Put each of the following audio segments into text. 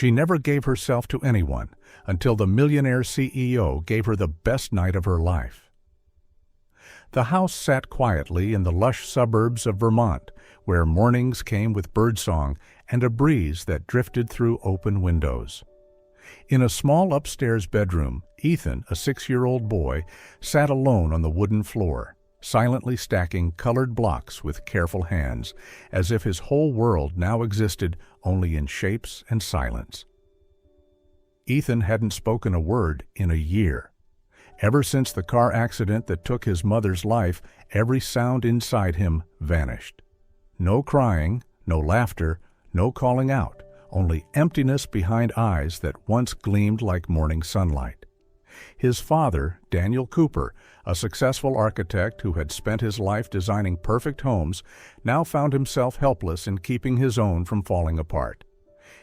She never gave herself to anyone until the Millionaire CEO gave her the best night of her life. The house sat quietly in the lush suburbs of Vermont, where mornings came with birdsong and a breeze that drifted through open windows. In a small upstairs bedroom, Ethan, a 6-year-old boy, sat alone on the wooden floor, silently stacking colored blocks with careful hands, as if his whole world now existed only in shapes and silence. Ethan hadn't spoken a word in a year. Ever since the car accident that took his mother's life, every sound inside him vanished. No crying, no laughter, no calling out, only emptiness behind eyes that once gleamed like morning sunlight. His father, Daniel Cooper, a successful architect who had spent his life designing perfect homes, now found himself helpless in keeping his own from falling apart.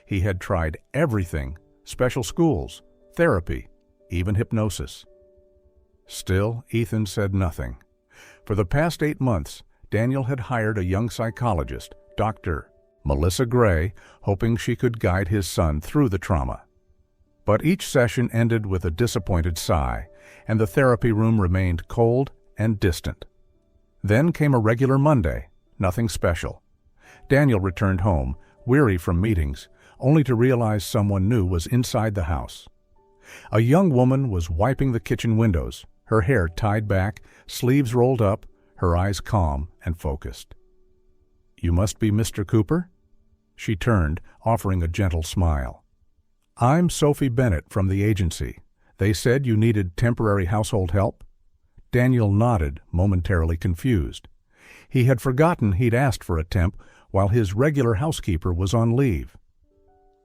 He had tried everything: special schools, therapy, even hypnosis. Still, Ethan said nothing. For the past 8 months, Daniel had hired a young psychologist, Dr. Melissa Gray, hoping she could guide his son through the trauma. But each session ended with a disappointed sigh, and the therapy room remained cold and distant. Then came a regular Monday, nothing special. Daniel returned home, weary from meetings, only to realize someone new was inside the house. A young woman was wiping the kitchen windows, her hair tied back, sleeves rolled up, her eyes calm and focused. "You must be Mr. Cooper?" She turned, offering a gentle smile. "I'm Sophie Bennett from the agency. They said you needed temporary household help?" Daniel nodded, momentarily confused. He had forgotten he'd asked for a temp while his regular housekeeper was on leave.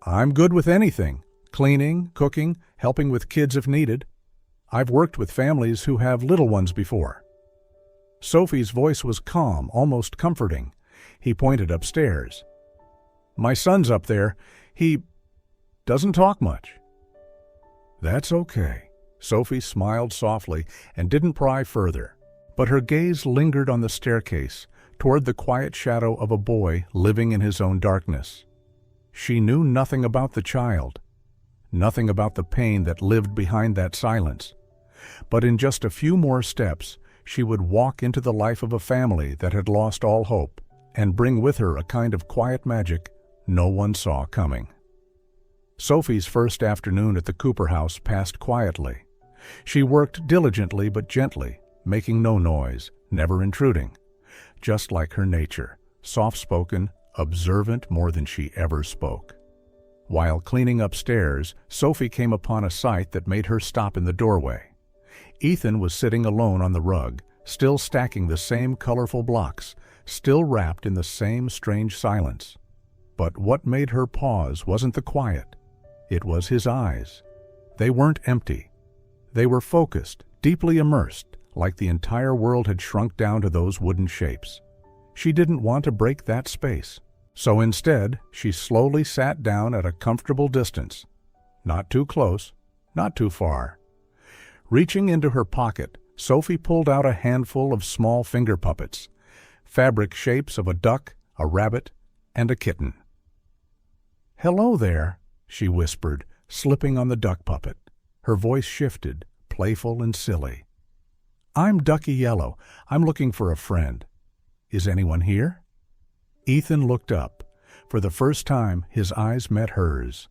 "I'm good with anything. Cleaning, cooking, helping with kids if needed. I've worked with families who have little ones before." Sophie's voice was calm, almost comforting. He pointed upstairs. "My son's up there. He doesn't talk much." "That's okay." Sophie smiled softly and didn't pry further, but her gaze lingered on the staircase, toward the quiet shadow of a boy living in his own darkness. She knew nothing about the child, nothing about the pain that lived behind that silence. But in just a few more steps, she would walk into the life of a family that had lost all hope, and bring with her a kind of quiet magic no one saw coming. Sophie's first afternoon at the Cooper house passed quietly. She worked diligently but gently, making no noise, never intruding. Just like her nature, soft-spoken, observant more than she ever spoke. While cleaning upstairs, Sophie came upon a sight that made her stop in the doorway. Ethan was sitting alone on the rug, still stacking the same colorful blocks, still wrapped in the same strange silence. But what made her pause wasn't the quiet. It was his eyes. They weren't empty. They were focused, deeply immersed, like the entire world had shrunk down to those wooden shapes. She didn't want to break that space. So instead, she slowly sat down at a comfortable distance. Not too close, not too far. Reaching into her pocket, Sophie pulled out a handful of small finger puppets, fabric shapes of a duck, a rabbit, and a kitten. "Hello there," she whispered, slipping on the duck puppet. Her voice shifted, playful and silly. "I'm Ducky Yellow. I'm looking for a friend. Is anyone here?" Ethan looked up. For the first time, his eyes met hers.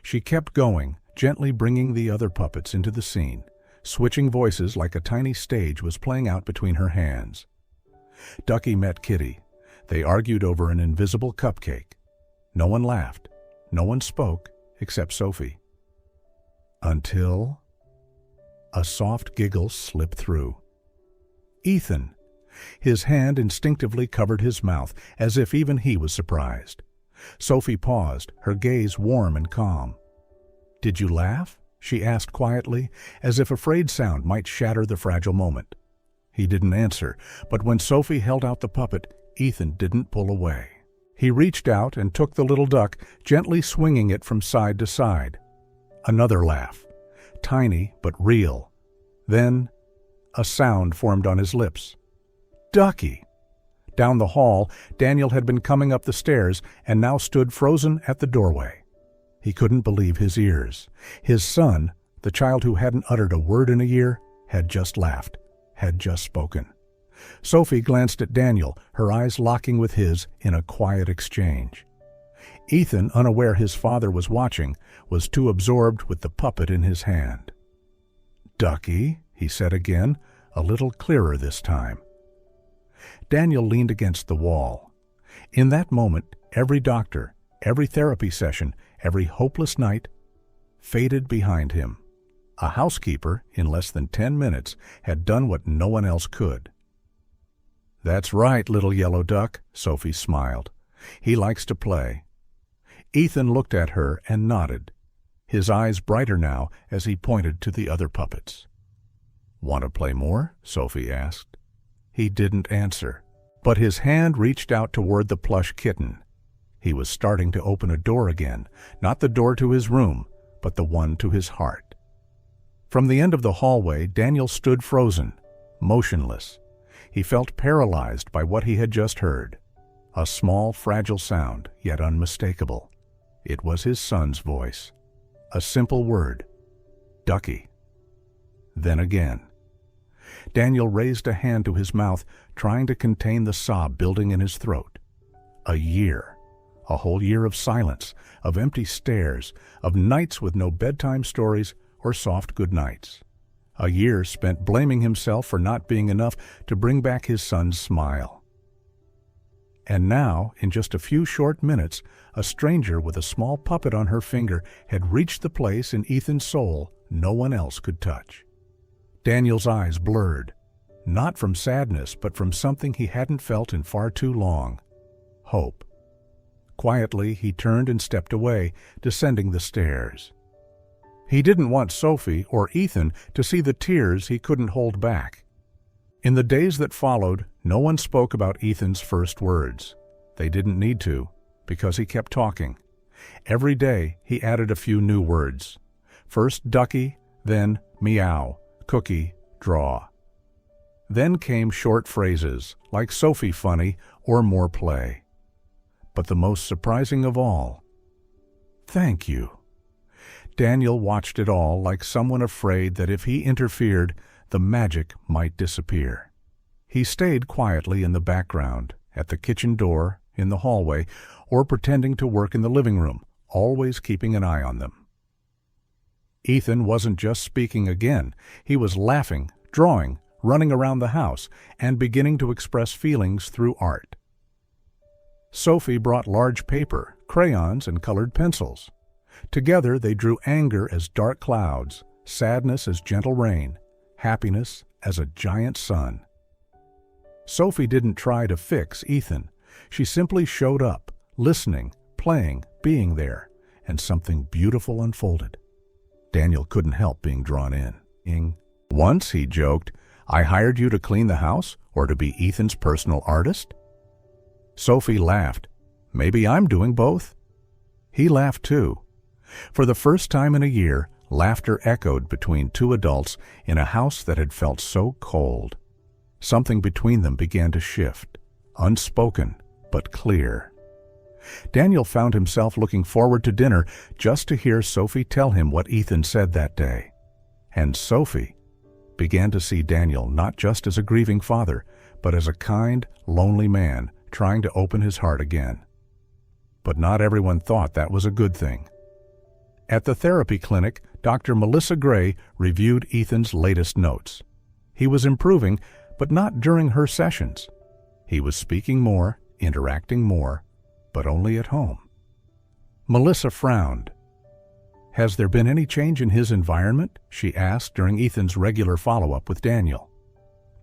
She kept going, gently bringing the other puppets into the scene, switching voices like a tiny stage was playing out between her hands. Ducky met Kitty. They argued over an invisible cupcake. No one laughed. No one spoke, except Sophie. Until a soft giggle slipped through. "Ethan!" His hand instinctively covered his mouth, as if even he was surprised. Sophie paused, her gaze warm and calm. "Did you laugh?" she asked quietly, as if afraid sound might shatter the fragile moment. He didn't answer, but when Sophie held out the puppet, Ethan didn't pull away. He reached out and took the little duck, gently swinging it from side to side. Another laugh, tiny but real. Then a sound formed on his lips. "Ducky!" Down the hall, Daniel had been coming up the stairs and now stood frozen at the doorway. He couldn't believe his ears. His son, the child who hadn't uttered a word in a year, had just laughed, had just spoken. Sophie glanced at Daniel, her eyes locking with his in a quiet exchange. Ethan, unaware his father was watching, was too absorbed with the puppet in his hand. "Ducky," he said again, a little clearer this time. Daniel leaned against the wall. In that moment, every doctor, every therapy session, every hopeless night faded behind him. A housekeeper, in less than 10 minutes, had done what no one else could. "That's right, little yellow duck," Sophie smiled. "He likes to play." Ethan looked at her and nodded, his eyes brighter now as he pointed to the other puppets. "Want to play more?" Sophie asked. He didn't answer, but his hand reached out toward the plush kitten. He was starting to open a door again, not the door to his room, but the one to his heart. From the end of the hallway, Daniel stood frozen, motionless. He felt paralyzed by what he had just heard. A small, fragile sound, yet unmistakable. It was his son's voice. A simple word. "Ducky." Then again. Daniel raised a hand to his mouth, trying to contain the sob building in his throat. A year. A whole year of silence, of empty stares, of nights with no bedtime stories or soft good nights. A year spent blaming himself for not being enough to bring back his son's smile. And now, in just a few short minutes, a stranger with a small puppet on her finger had reached the place in Ethan's soul no one else could touch. Daniel's eyes blurred, not from sadness, but from something he hadn't felt in far too long. Hope. Quietly, he turned and stepped away, descending the stairs. He didn't want Sophie or Ethan to see the tears he couldn't hold back. In the days that followed, no one spoke about Ethan's first words. They didn't need to, because he kept talking. Every day, he added a few new words. First Ducky, then meow, cookie, draw. Then came short phrases, like Sophie funny or more play. But the most surprising of all, thank you. Daniel watched it all like someone afraid that if he interfered, the magic might disappear. He stayed quietly in the background, at the kitchen door, in the hallway, or pretending to work in the living room, always keeping an eye on them. Ethan wasn't just speaking again. He was laughing, drawing, running around the house, and beginning to express feelings through art. Sophie brought large paper, crayons, and colored pencils. Together they drew anger as dark clouds, sadness as gentle rain, happiness as a giant sun. Sophie didn't try to fix Ethan. She simply showed up, listening, playing, being there, and something beautiful unfolded. Daniel couldn't help being drawn in. Once, he joked, "I hired you to clean the house or to be Ethan's personal artist?" Sophie laughed. "Maybe I'm doing both." He laughed too. For the first time in a year, laughter echoed between two adults in a house that had felt so cold. Something between them began to shift, unspoken but clear. Daniel found himself looking forward to dinner just to hear Sophie tell him what Ethan said that day. And Sophie began to see Daniel not just as a grieving father, but as a kind, lonely man trying to open his heart again. But not everyone thought that was a good thing. At the therapy clinic, Dr. Melissa Gray reviewed Ethan's latest notes. He was improving, but not during her sessions. He was speaking more, interacting more, but only at home. Melissa frowned. "Has there been any change in his environment?" she asked during Ethan's regular follow-up with Daniel.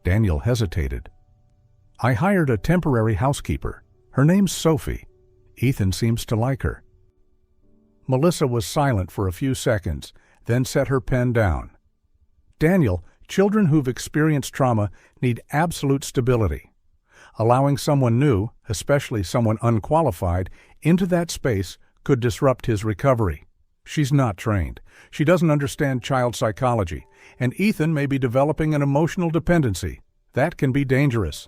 Daniel hesitated. "I hired a temporary housekeeper. Her name's Sophie. Ethan seems to like her." Melissa was silent for a few seconds, then set her pen down. "Daniel, children who've experienced trauma need absolute stability. Allowing someone new, especially someone unqualified, into that space could disrupt his recovery. She's not trained. She doesn't understand child psychology, and Ethan may be developing an emotional dependency. That can be dangerous."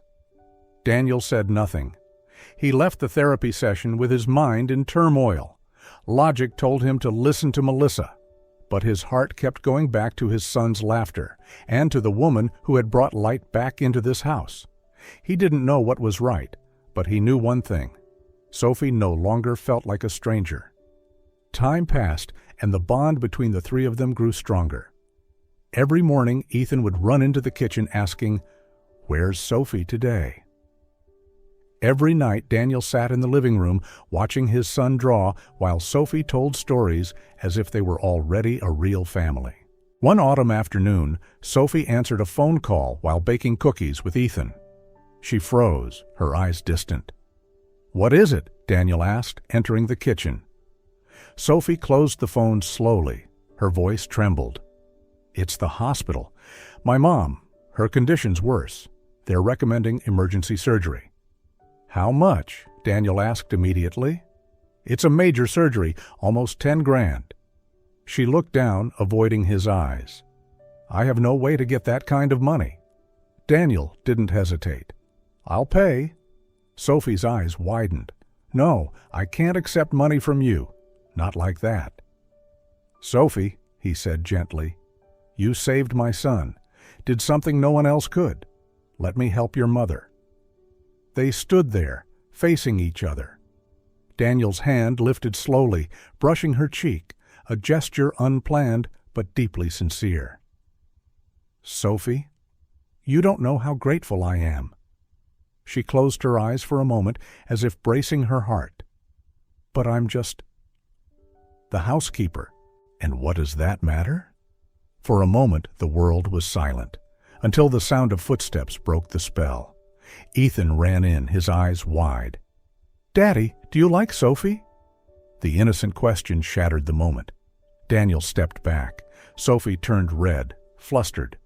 Daniel said nothing. He left the therapy session with his mind in turmoil. Logic told him to listen to Melissa, but his heart kept going back to his son's laughter and to the woman who had brought light back into this house. He didn't know what was right, but he knew one thing. Sophie no longer felt like a stranger. Time passed, and the bond between the three of them grew stronger. Every morning, Ethan would run into the kitchen asking, "Where's Sophie today?" Every night, Daniel sat in the living room watching his son draw while Sophie told stories as if they were already a real family. One autumn afternoon, Sophie answered a phone call while baking cookies with Ethan. She froze, her eyes distant. "What is it?" Daniel asked, entering the kitchen. Sophie closed the phone slowly. Her voice trembled. "It's the hospital. My mom. Her condition's worse. They're recommending emergency surgery." "How much?" Daniel asked immediately. "It's a major surgery, almost 10 grand. She looked down, avoiding his eyes. "I have no way to get that kind of money." Daniel didn't hesitate. "I'll pay." Sophie's eyes widened. "No, I can't accept money from you. Not like that." "Sophie," he said gently, "you saved my son. Did something no one else could. Let me help your mother." They stood there, facing each other. Daniel's hand lifted slowly, brushing her cheek, a gesture unplanned but deeply sincere. "Sophie, you don't know how grateful I am." She closed her eyes for a moment as if bracing her heart. "But I'm just the housekeeper. And what does that matter?" For a moment the world was silent, until the sound of footsteps broke the spell. Ethan ran in, his eyes wide. "Daddy, do you like Sophie?" The innocent question shattered the moment. Daniel stepped back. Sophie turned red, flustered.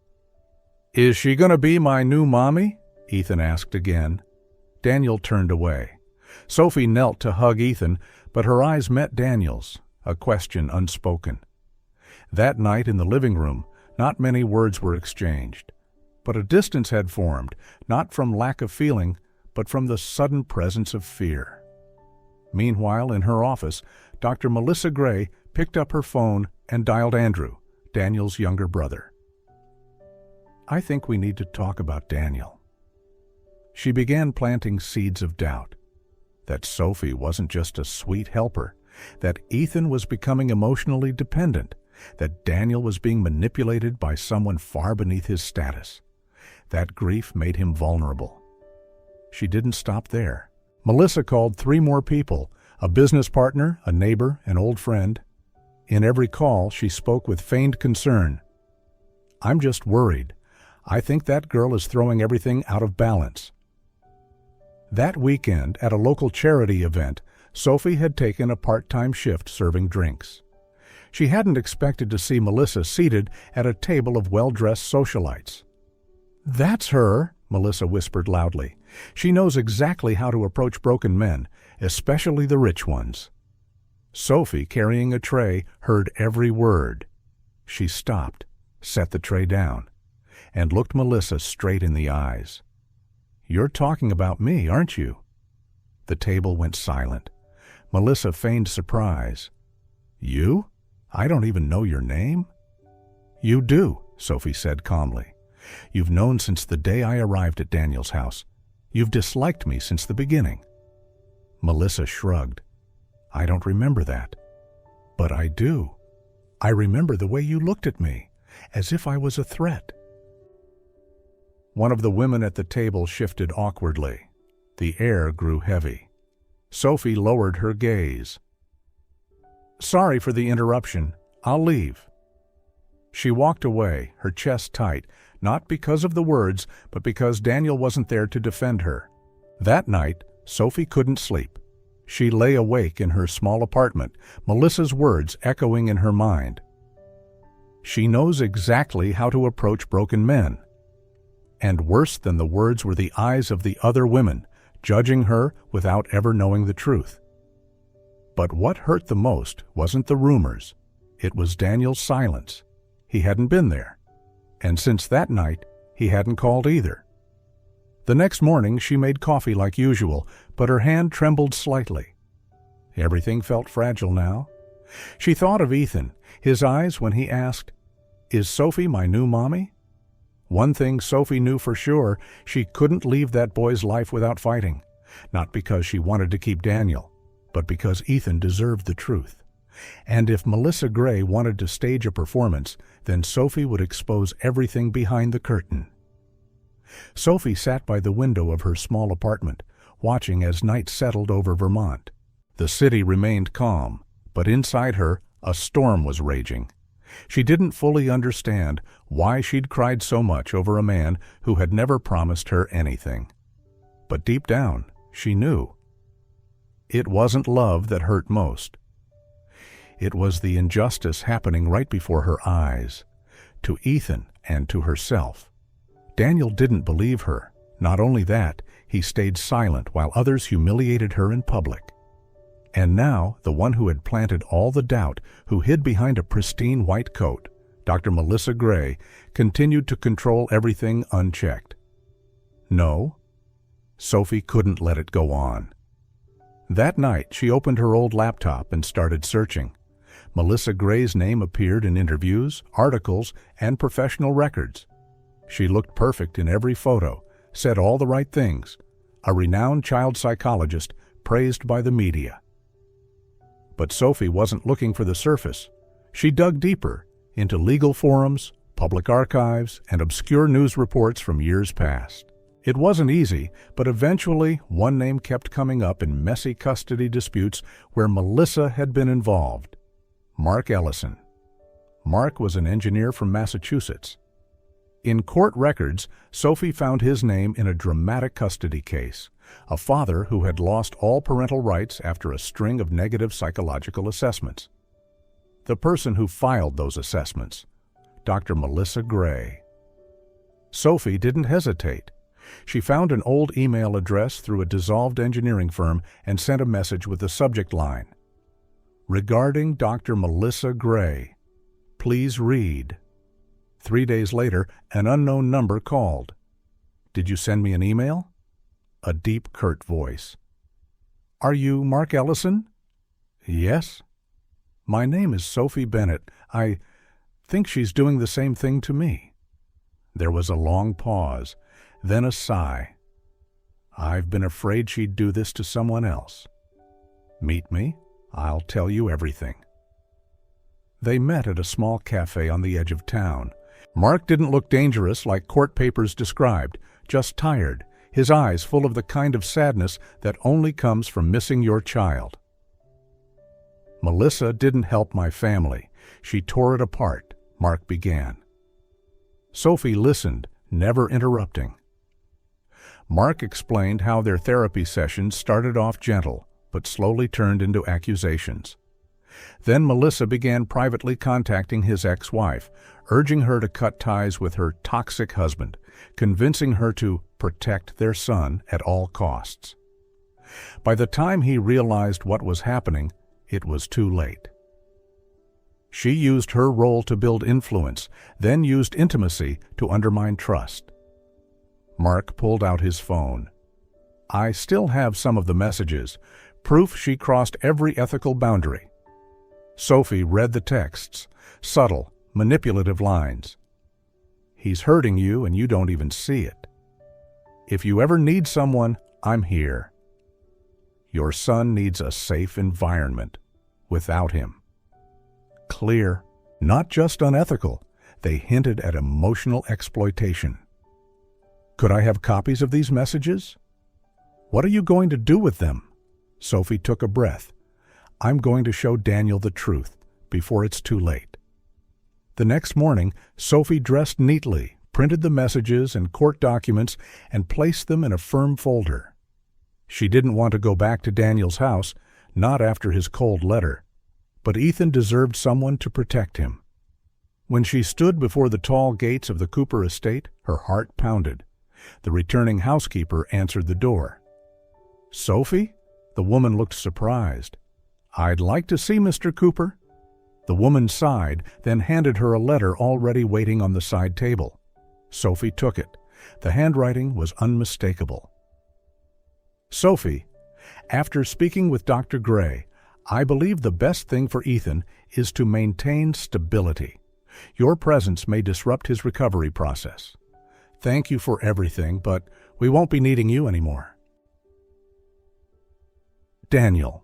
"Is she going to be my new mommy?" Ethan asked again. Daniel turned away. Sophie knelt to hug Ethan, but her eyes met Daniel's, a question unspoken. That night in the living room, not many words were exchanged. But a distance had formed, not from lack of feeling, but from the sudden presence of fear. Meanwhile, in her office, Dr. Melissa Gray picked up her phone and dialed Andrew, Daniel's younger brother. "I think we need to talk about Daniel." She began planting seeds of doubt. That Sophie wasn't just a sweet helper, that Ethan was becoming emotionally dependent, that Daniel was being manipulated by someone far beneath his status. That grief made him vulnerable. She didn't stop there. Melissa called 3 more people, a business partner, a neighbor, an old friend. In every call, she spoke with feigned concern. "I'm just worried. I think that girl is throwing everything out of balance." That weekend, at a local charity event, Sophie had taken a part-time shift serving drinks. She hadn't expected to see Melissa seated at a table of well-dressed socialites. "That's her," Melissa whispered loudly. "She knows exactly how to approach broken men, especially the rich ones." Sophie, carrying a tray, heard every word. She stopped, set the tray down, and looked Melissa straight in the eyes. "You're talking about me, aren't you?" The table went silent. Melissa feigned surprise. "You? I don't even know your name?" "You do," Sophie said calmly. "You've known since the day I arrived at Daniel's house. You've disliked me since the beginning." Melissa shrugged. "I don't remember that." "But I do. I remember the way you looked at me, as if I was a threat." One of the women at the table shifted awkwardly. The air grew heavy. Sophie lowered her gaze. "Sorry for the interruption. I'll leave." She walked away, her chest tight, not because of the words, but because Daniel wasn't there to defend her. That night, Sophie couldn't sleep. She lay awake in her small apartment, Melissa's words echoing in her mind. She knows exactly how to approach broken men. And worse than the words were the eyes of the other women, judging her without ever knowing the truth. But what hurt the most wasn't the rumors. It was Daniel's silence. He hadn't been there. And since that night, he hadn't called either. The next morning, she made coffee like usual, but her hand trembled slightly. Everything felt fragile now. She thought of Ethan, his eyes when he asked, "Is Sophie my new mommy?" One thing Sophie knew for sure, she couldn't leave that boy's life without fighting. Not because she wanted to keep Daniel, but because Ethan deserved the truth. And if Melissa Gray wanted to stage a performance, then Sophie would expose everything behind the curtain. Sophie sat by the window of her small apartment, watching as night settled over Vermont. The city remained calm, but inside her, a storm was raging. She didn't fully understand why she'd cried so much over a man who had never promised her anything. But deep down, she knew. It wasn't love that hurt most. It was the injustice happening right before her eyes, to Ethan and to herself. Daniel didn't believe her. Not only that, he stayed silent while others humiliated her in public. And now, the one who had planted all the doubt, who hid behind a pristine white coat, Dr. Melissa Gray, continued to control everything unchecked. No, Sophie couldn't let it go on. That night, she opened her old laptop and started searching. Melissa Gray's name appeared in interviews, articles, and professional records. She looked perfect in every photo, said all the right things, a renowned child psychologist praised by the media. But Sophie wasn't looking for the surface. She dug deeper into legal forums, public archives, and obscure news reports from years past. It wasn't easy, but eventually one name kept coming up in messy custody disputes where Melissa had been involved. Mark Ellison. Mark was an engineer from Massachusetts. In court records, Sophie found his name in a dramatic custody case, a father who had lost all parental rights after a string of negative psychological assessments. The person who filed those assessments, Dr. Melissa Gray. Sophie didn't hesitate. She found an old email address through a dissolved engineering firm and sent a message with the subject line, "Regarding Dr. Melissa Gray, please read." 3 days later, an unknown number called. "Did you send me an email?" A deep, curt voice. "Are you Mark Ellison?" "Yes." "My name is Sophie Bennett. I think she's doing the same thing to me." There was a long pause, then a sigh. "I've been afraid she'd do this to someone else." "Meet me. I'll tell you everything." They met at a small cafe on the edge of town. Mark didn't look dangerous like court papers described, just tired, his eyes full of the kind of sadness that only comes from missing your child. "Melissa didn't help my family. She tore it apart," Mark began. Sophie listened, never interrupting. Mark explained how their therapy sessions started off gentle, but slowly turned into accusations. Then Melissa began privately contacting his ex-wife, urging her to cut ties with her toxic husband, convincing her to protect their son at all costs. By the time he realized what was happening, it was too late. She used her role to build influence, then used intimacy to undermine trust. Mark pulled out his phone. "I still have some of the messages, proof she crossed every ethical boundary." Sophie read the texts, subtle, manipulative lines. "He's hurting you and you don't even see it. If you ever need someone, I'm here. Your son needs a safe environment without him." Clear, not just unethical, they hinted at emotional exploitation. "Could I have copies of these messages?" "What are you going to do with them?" Sophie took a breath. "I'm going to show Daniel the truth before it's too late." The next morning, Sophie dressed neatly, printed the messages and court documents, and placed them in a firm folder. She didn't want to go back to Daniel's house, not after his cold letter. But Ethan deserved someone to protect him. When she stood before the tall gates of the Cooper estate, her heart pounded. The returning housekeeper answered the door. "Sophie?" The woman looked surprised. "I'd like to see Mr. Cooper." The woman sighed, then handed her a letter already waiting on the side table. Sophie took it. The handwriting was unmistakable. "Sophie, after speaking with Dr. Gray, I believe the best thing for Ethan is to maintain stability. Your presence may disrupt his recovery process. Thank you for everything, but we won't be needing you anymore. Daniel.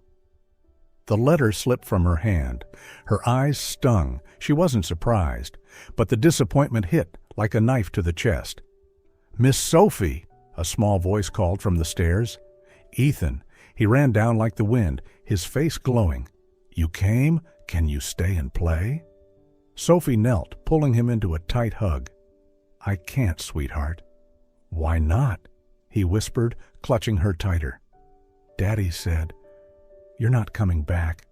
The letter slipped from her hand. Her eyes stung. She wasn't surprised, but the disappointment hit like a knife to the chest. "Miss Sophie," a small voice called from the stairs. Ethan. He ran down like the wind, his face glowing. "You came? Can you stay and play?" Sophie knelt, pulling him into a tight hug. "I can't, sweetheart." "Why not?" he whispered, clutching her tighter. "Daddy said, you're not coming back."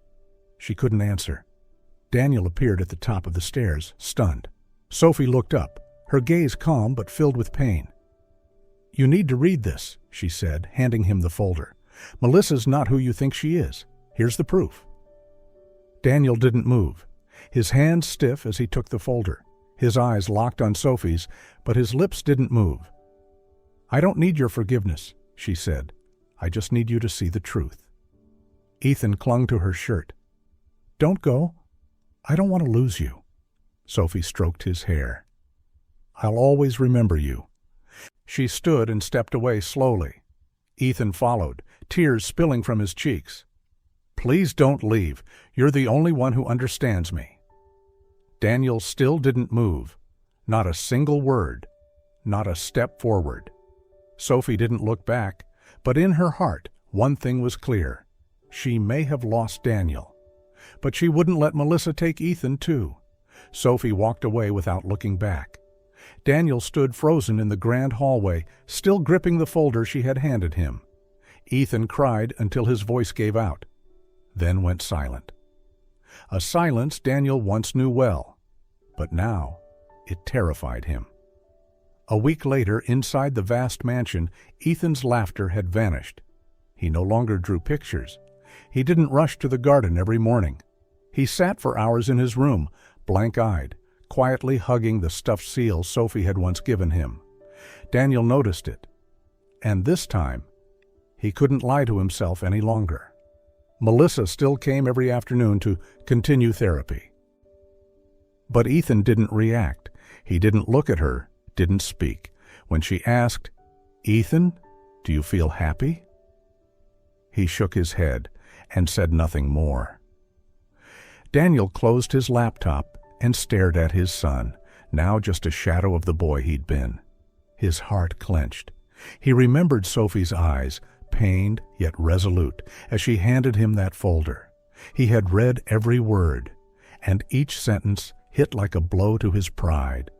She couldn't answer. Daniel appeared at the top of the stairs, stunned. Sophie looked up, her gaze calm but filled with pain. "You need to read this," she said, handing him the folder. "Melissa's not who you think she is. Here's the proof." Daniel didn't move, his hands stiff as he took the folder, his eyes locked on Sophie's, but his lips didn't move. "I don't need your forgiveness," she said. "I just need you to see the truth." Ethan clung to her shirt. "Don't go. I don't want to lose you." Sophie stroked his hair. "I'll always remember you." She stood and stepped away slowly. Ethan followed, tears spilling from his cheeks. "Please don't leave. You're the only one who understands me." Daniel still didn't move. Not a single word. Not a step forward. Sophie didn't look back, but in her heart, one thing was clear. She may have lost Daniel, but she wouldn't let Melissa take Ethan too. Sophie walked away without looking back. Daniel stood frozen in the grand hallway, still gripping the folder she had handed him. Ethan cried until his voice gave out, then went silent. A silence Daniel once knew well, but now it terrified him. A week later, inside the vast mansion, Ethan's laughter had vanished. He no longer drew pictures. He didn't rush to the garden every morning. He sat for hours in his room, blank-eyed, quietly hugging the stuffed seal Sophie had once given him. Daniel noticed it, and this time, he couldn't lie to himself any longer. Melissa still came every afternoon to continue therapy. But Ethan didn't react. He didn't look at her, didn't speak. When she asked, "Ethan, do you feel happy?" He shook his head and said nothing more. Daniel closed his laptop and stared at his son, now just a shadow of the boy he'd been. His heart clenched. He remembered Sophie's eyes, pained yet resolute, as she handed him that folder. He had read every word, and each sentence hit like a blow to his pride.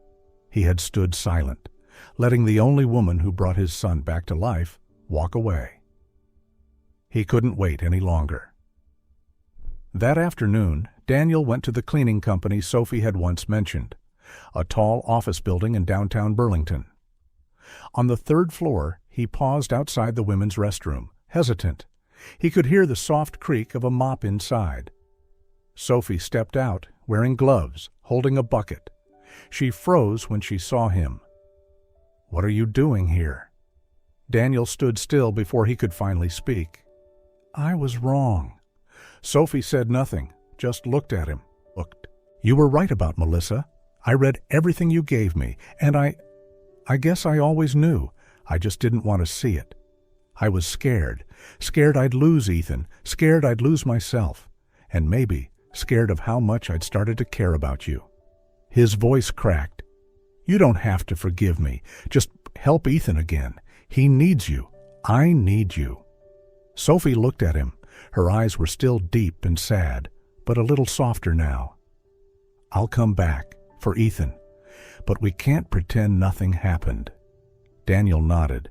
He had stood silent, letting the only woman who brought his son back to life walk away. He couldn't wait any longer. That afternoon, Daniel went to the cleaning company Sophie had once mentioned, a tall office building in downtown Burlington. On the third floor, he paused outside the women's restroom, hesitant. He could hear the soft creak of a mop inside. Sophie stepped out, wearing gloves, holding a bucket. She froze when she saw him. "What are you doing here?" Daniel stood still before he could finally speak. "I was wrong." Sophie said nothing, just looked at him. "Looked. You were right about Melissa. I read everything you gave me, and I guess I always knew. I just didn't want to see it. I was scared. Scared I'd lose Ethan. Scared I'd lose myself. And maybe scared of how much I'd started to care about you." His voice cracked. "You don't have to forgive me. Just help Ethan again. He needs you. I need you." Sophie looked at him. Her eyes were still deep and sad, but a little softer now. "I'll come back, for Ethan, but we can't pretend nothing happened." Daniel nodded.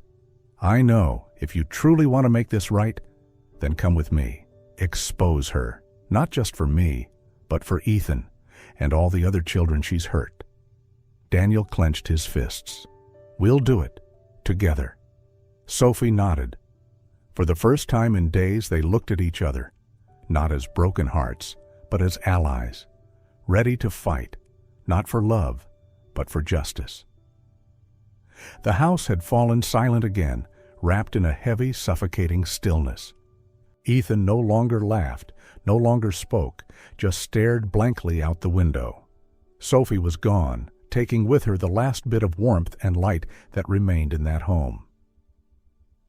"I know, if you truly want to make this right, then come with me. Expose her, not just for me, but for Ethan and all the other children she's hurt." Daniel clenched his fists. "We'll do it, together." Sophie nodded. For the first time in days, they looked at each other, not as broken hearts, but as allies, ready to fight, not for love, but for justice. The house had fallen silent again, wrapped in a heavy, suffocating stillness. Ethan no longer laughed, no longer spoke, just stared blankly out the window. Sophie was gone, taking with her the last bit of warmth and light that remained in that home.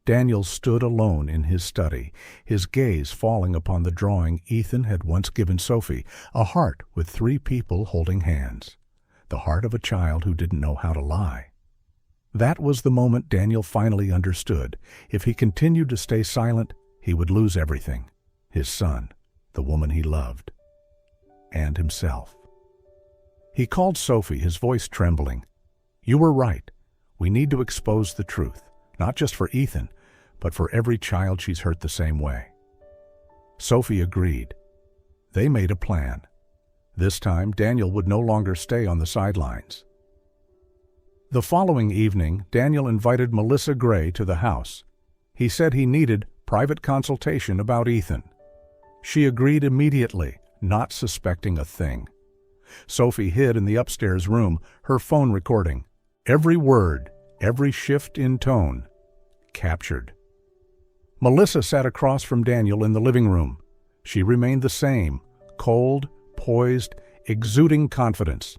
Daniel stood alone in his study, his gaze falling upon the drawing Ethan had once given Sophie, a heart with 3 people holding hands, the heart of a child who didn't know how to lie. That was the moment Daniel finally understood. If he continued to stay silent, he would lose everything: his son, the woman he loved, and himself. He called Sophie, his voice trembling. "You were right. We need to expose the truth, not just for Ethan, but for every child she's hurt the same way." Sophie agreed. They made a plan. This time, Daniel would no longer stay on the sidelines. The following evening, Daniel invited Melissa Gray to the house. He said he needed private consultation about Ethan. She agreed immediately, not suspecting a thing. Sophie hid in the upstairs room, her phone recording. Every word, every shift in tone, captured. Melissa sat across from Daniel in the living room. She remained the same, cold, poised, exuding confidence.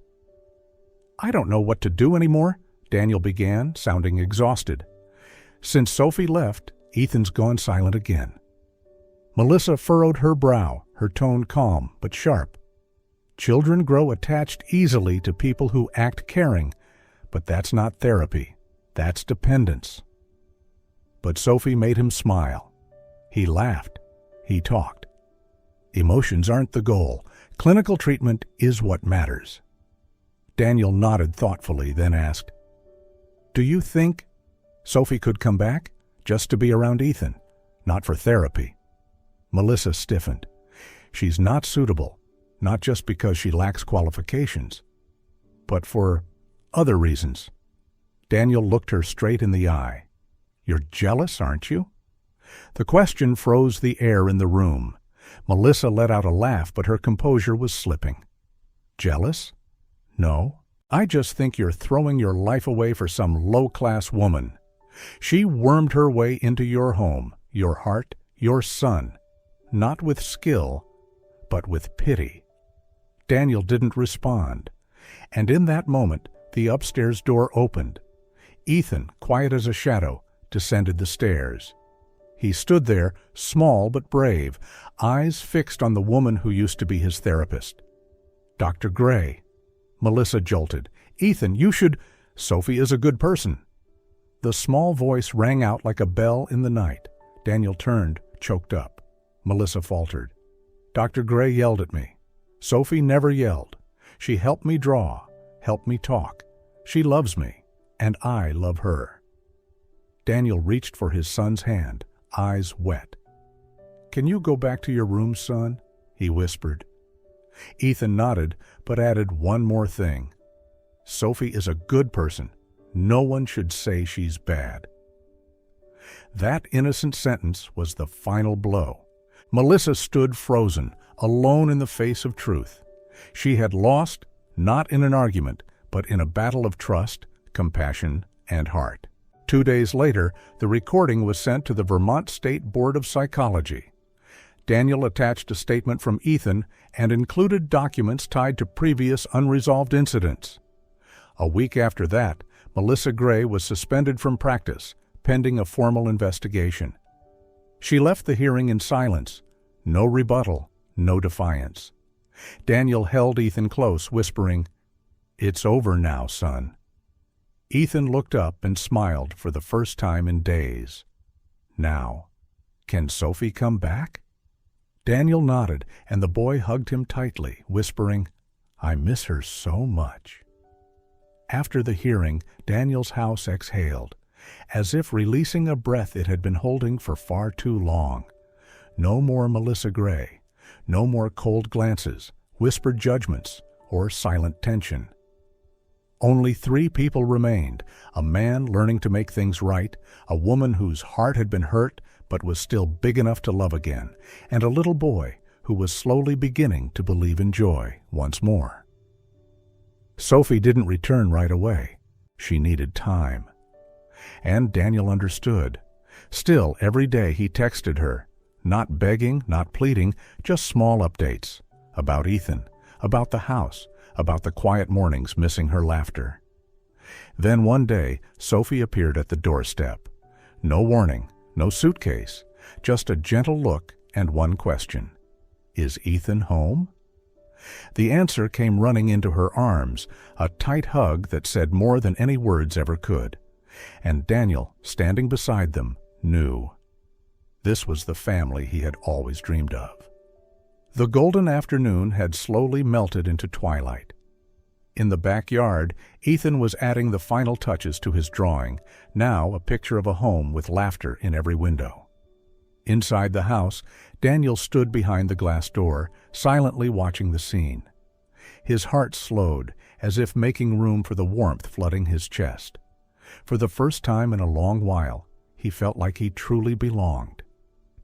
"I don't know what to do anymore," Daniel began, sounding exhausted. "Since Sophie left, Ethan's gone silent again." Melissa furrowed her brow, her tone calm but sharp. "Children grow attached easily to people who act caring, but that's not therapy. That's dependence." But Sophie made him smile. He laughed. He talked. "Emotions aren't the goal. Clinical treatment is what matters." Daniel nodded thoughtfully, then asked, "Do you think Sophie could come back, just to be around Ethan, not for therapy?" Melissa stiffened. "She's not suitable, not just because she lacks qualifications, but for other reasons." Daniel looked her straight in the eye. "You're jealous, aren't you?" The question froze the air in the room. Melissa let out a laugh, but her composure was slipping. "Jealous? No. I just think you're throwing your life away for some low-class woman. She wormed her way into your home, your heart, your son, not with skill, but with pity." Daniel didn't respond, and in that moment the upstairs door opened. Ethan, quiet as a shadow, descended the stairs. He stood there, small but brave, eyes fixed on the woman who used to be his therapist. "Dr. Gray." Melissa jolted. "Ethan, you should—" "Sophie is a good person." The small voice rang out like a bell in the night. Daniel turned, choked up. Melissa faltered. "Dr. Gray yelled at me. Sophie never yelled. She helped me draw, helped me talk. She loves me, and I love her." Daniel reached for his son's hand, eyes wet. "Can you go back to your room, son?" he whispered. Ethan nodded, but added one more thing. "Sophie is a good person. No one should say she's bad." That innocent sentence was the final blow. Melissa stood frozen, alone in the face of truth. She had lost, not in an argument, but in a battle of trust, compassion, and heart. 2 days later, the recording was sent to the Vermont State Board of Psychology. Daniel attached a statement from Ethan and included documents tied to previous unresolved incidents. A week after that, Melissa Gray was suspended from practice, pending a formal investigation. She left the hearing in silence. No rebuttal, no defiance. Daniel held Ethan close, whispering, "It's over now, son." Ethan looked up and smiled for the first time in days. Now, can Sophie come back? Daniel nodded, and the boy hugged him tightly, whispering, "I miss her so much." After the hearing, Daniel's house exhaled, as if releasing a breath it had been holding for far too long. No more Melissa Gray, no more cold glances, whispered judgments, or silent tension. Only 3 people remained: a man learning to make things right, a woman whose heart had been hurt but was still big enough to love again, and a little boy who was slowly beginning to believe in joy once more. Sophie didn't return right away. She needed time. And Daniel understood. Still, every day he texted her, Not begging, not pleading, just small updates. About Ethan, about the house, about the quiet mornings missing her laughter. Then one day, Sophie appeared at the doorstep. No warning, no suitcase, just a gentle look and one question. Is Ethan home? The answer came running into her arms, a tight hug that said more than any words ever could. And Daniel, standing beside them, knew. This was the family he had always dreamed of. The golden afternoon had slowly melted into twilight. In the backyard, Ethan was adding the final touches to his drawing, now a picture of a home with laughter in every window. Inside the house, Daniel stood behind the glass door, silently watching the scene. His heart slowed, as if making room for the warmth flooding his chest. For the first time in a long while, he felt like he truly belonged.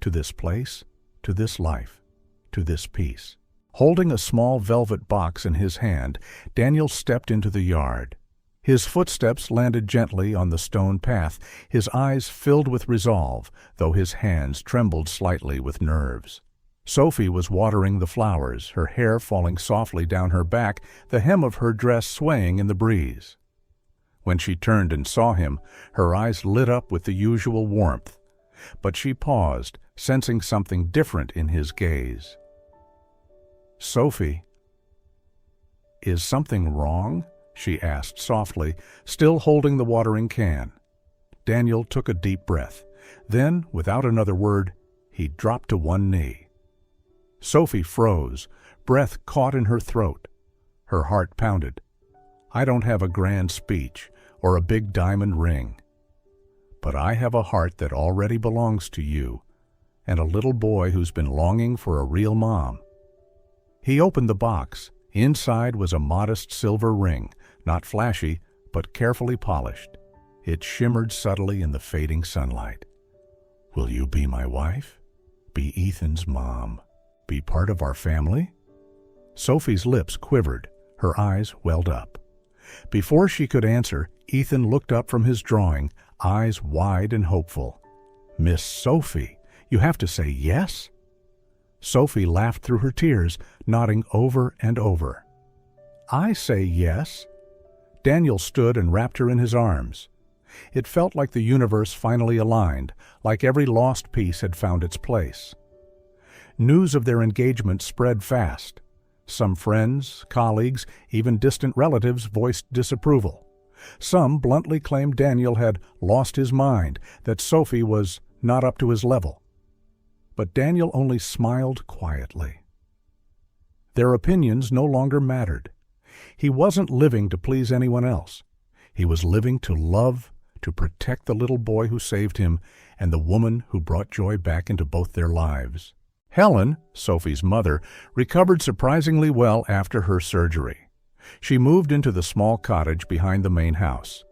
To this place, to this life, to this peace. Holding a small velvet box in his hand, Daniel stepped into the yard. His footsteps landed gently on the stone path, his eyes filled with resolve, though his hands trembled slightly with nerves. Sophie was watering the flowers, her hair falling softly down her back, the hem of her dress swaying in the breeze. When she turned and saw him, her eyes lit up with the usual warmth. But she paused, sensing something different in his gaze. "Sophie, is something wrong?" she asked softly, still holding the watering can. Daniel took a deep breath. Then, without another word, he dropped to one knee. Sophie froze, breath caught in her throat. Her heart pounded. "I don't have a grand speech or a big diamond ring, but I have a heart that already belongs to you, and a little boy who's been longing for a real mom." He opened the box. Inside was a modest silver ring, not flashy, but carefully polished. It shimmered subtly in the fading sunlight. "Will you be my wife? Be Ethan's mom? Be part of our family?" Sophie's lips quivered, her eyes welled up. Before she could answer, Ethan looked up from his drawing, eyes wide and hopeful. "Miss Sophie, you have to say yes?" Sophie laughed through her tears, nodding over and over. "I say yes." Daniel stood and wrapped her in his arms. It felt like the universe finally aligned, like every lost piece had found its place. News of their engagement spread fast. Some friends, colleagues, even distant relatives voiced disapproval. Some bluntly claimed Daniel had lost his mind, that Sophie was not up to his level. But Daniel only smiled quietly. Their opinions no longer mattered. He wasn't living to please anyone else. He was living to love, to protect the little boy who saved him, and the woman who brought joy back into both their lives. Helen, Sophie's mother, recovered surprisingly well after her surgery. She moved into the small cottage behind the main house.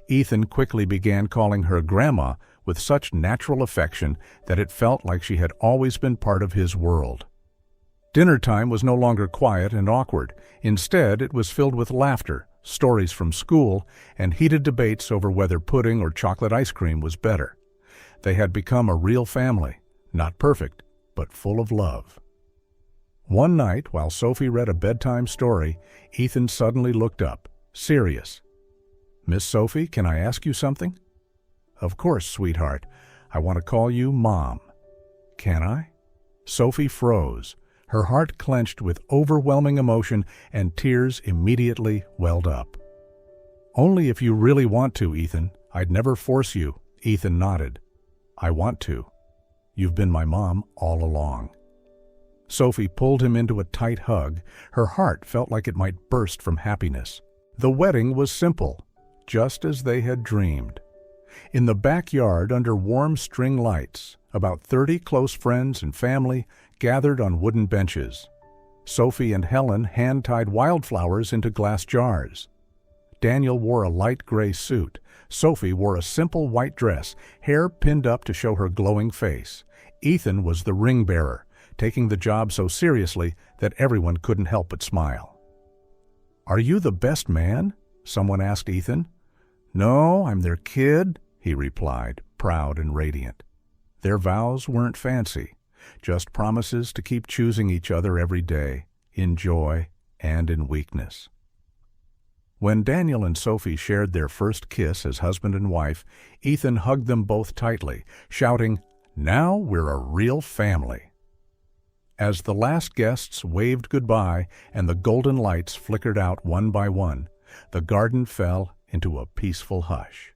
Ethan quickly began calling her Grandma with such natural affection that it felt like she had always been part of his world. Dinner time was no longer quiet and awkward. Instead, it was filled with laughter, stories from school, and heated debates over whether pudding or chocolate ice cream was better. They had become a real family, not perfect, but full of love. One night, while Sophie read a bedtime story, Ethan suddenly looked up, serious. "Miss Sophie, can I ask you something?" "Of course, sweetheart. I want to call you Mom." "Can I?" Sophie froze. Her heart clenched with overwhelming emotion, and tears immediately welled up. "Only if you really want to, Ethan. I'd never force you." Ethan nodded. "I want to. You've been my mom all along." Sophie pulled him into a tight hug. Her heart felt like it might burst from happiness. The wedding was simple, just as they had dreamed. In the backyard, under warm string lights, about 30 close friends and family gathered on wooden benches. Sophie and Helen hand-tied wildflowers into glass jars. Daniel wore a light gray suit. Sophie wore a simple white dress, hair pinned up to show her glowing face. Ethan was the ring bearer, taking the job so seriously that everyone couldn't help but smile. "Are you the best man?" someone asked Ethan. "No, I'm their kid," he replied, proud and radiant. Their vows weren't fancy. just promises to keep choosing each other every day, in joy and in weakness. When Daniel and Sophie shared their first kiss as husband and wife, Ethan hugged them both tightly, shouting, "Now we're a real family." As the last guests waved goodbye and the golden lights flickered out one by one, the garden fell into a peaceful hush.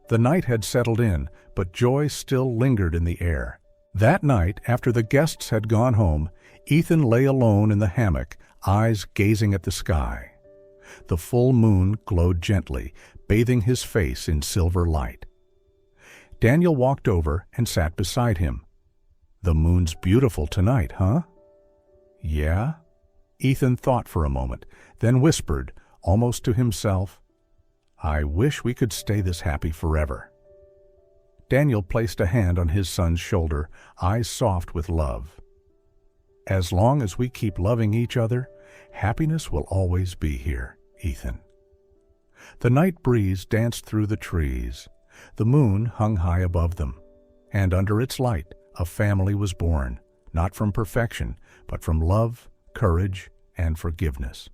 The night had settled in, but joy still lingered in the air. That night, after the guests had gone home, Ethan lay alone in the hammock, eyes gazing at the sky. The full moon glowed gently, bathing his face in silver light. Daniel walked over and sat beside him. "The moon's beautiful tonight, huh?" "Yeah?" Ethan thought for a moment, then whispered, almost to himself, "I wish we could stay this happy forever." Daniel placed a hand on his son's shoulder, eyes soft with love. "As long as we keep loving each other, happiness will always be here, Ethan." The night breeze danced through the trees. The moon hung high above them, and under its light, a family was born, not from perfection, but from love, courage, and forgiveness.